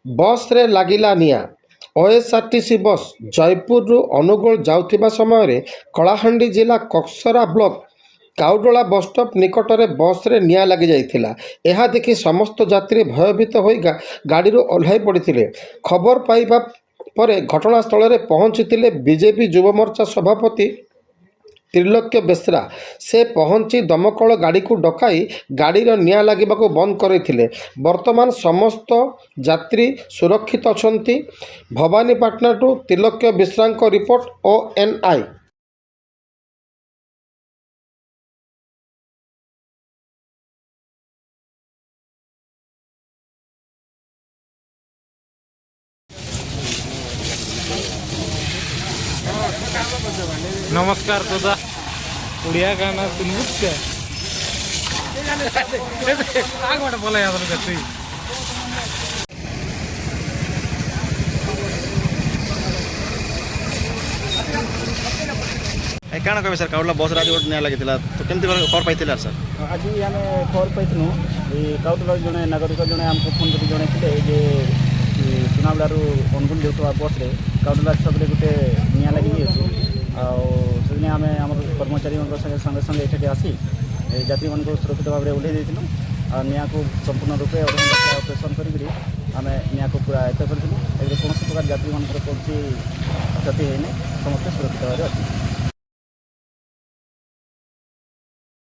ବସ୍ରେ ଲାଗିଲା ନିଆଁ। ଓଏସ୍ଆର୍ଟିସି ବସ୍ ଜୟପୁରରୁ ଅନୁଗୁଳ ଯାଉଥିବା ସମୟରେ କଳାହାଣ୍ଡି ଜିଲ୍ଲା କକ୍ସରା ବ୍ଲକ କାଉଡୋଳା ବସ୍ଷ୍ଟପ୍ ନିକଟରେ ବସ୍ରେ ନିଆଁ ଲାଗିଯାଇଥିଲା। ଏହା ଦେଖି ସମସ୍ତ ଯାତ୍ରୀ ଭୟଭୀତ ହୋଇ ଗାଡ଼ିରୁ ଓହ୍ଲାଇ ପଡ଼ିଥିଲେ। ଖବର ପାଇବା ପରେ ଘଟଣାସ୍ଥଳରେ ପହଞ୍ଚିଥିଲେ ବିଜେପି ଯୁବ ମୋର୍ଚ୍ଚା ସଭାପତି ତ୍ରିଲୋକ୍ୟ ବେଶ୍ରା। ସେ ପହଞ୍ଚି ଦମକଳ ଗାଡ଼ିକୁ ଡକାଇ ଗାଡ଼ିର ନିଆଁ ଲାଗିବାକୁ ବନ୍ଦ କରିଥିଲେ। ବର୍ତ୍ତମାନ ସମସ୍ତ ଯାତ୍ରୀ ସୁରକ୍ଷିତ ଅଛନ୍ତି। ଭବାନୀପାଟଣାଠୁ ତ୍ରିଲୋକ୍ୟ ବେଶ୍ରାଙ୍କ ରିପୋର୍ଟ ONI। नमस्कार दादा उड़िया गाना सुनबुझ आग बोला କାଣା କହିବେ ସାର୍ କାଉଡଲା ବସ୍ ଆଜି ଗୋଟେ ନିଆଁ ଲାଗିଥିଲା ତ କେମିତି ଖବର ପାଇଥିଲେ ସାର୍? ଆଜି ଆମେ ଖବର ପାଇଥିଲୁ ଏଇ କାଉଡଲା ଜଣେ ନାଗରିକ ଜଣେ ଆମକୁ ଫୋନ୍ କରି ଜଣାଇଥିଲେ ଯେ ସୁନାବେଡ଼ାରୁ ଅନୁଗୁଳ ଯାଉଥିବା ବସ୍ରେ କାଉଡଲା ଛକରେ ଗୋଟେ ନିଆଁ ଲାଗିଯାଇଛି। ଆଉ ସେଦିନ ଆମେ ଆମର କର୍ମଚାରୀଙ୍କ ସଙ୍ଗେ ସଙ୍ଗେ ଏଠାକୁ ଆସି ଯାତ୍ରୀମାନଙ୍କୁ ସୁରକ୍ଷିତ ଭାବରେ ଓହ୍ଲାଇ ଦେଇଥିଲୁ। ଆଉ ନିଆଁକୁ ସମ୍ପୂର୍ଣ୍ଣ ରୂପେ ଅପରେସନ୍ କରିକି ଆମେ ନିଆଁକୁ ପୁରା ଏତେ କରିଥିଲୁ। ଏବେ କୌଣସି ପ୍ରକାର ଯାତ୍ରୀମାନଙ୍କର କୌଣସି କ୍ଷତି ହେଇନି, ସମସ୍ତେ ସୁରକ୍ଷିତ ଭାବରେ ଅଛନ୍ତି।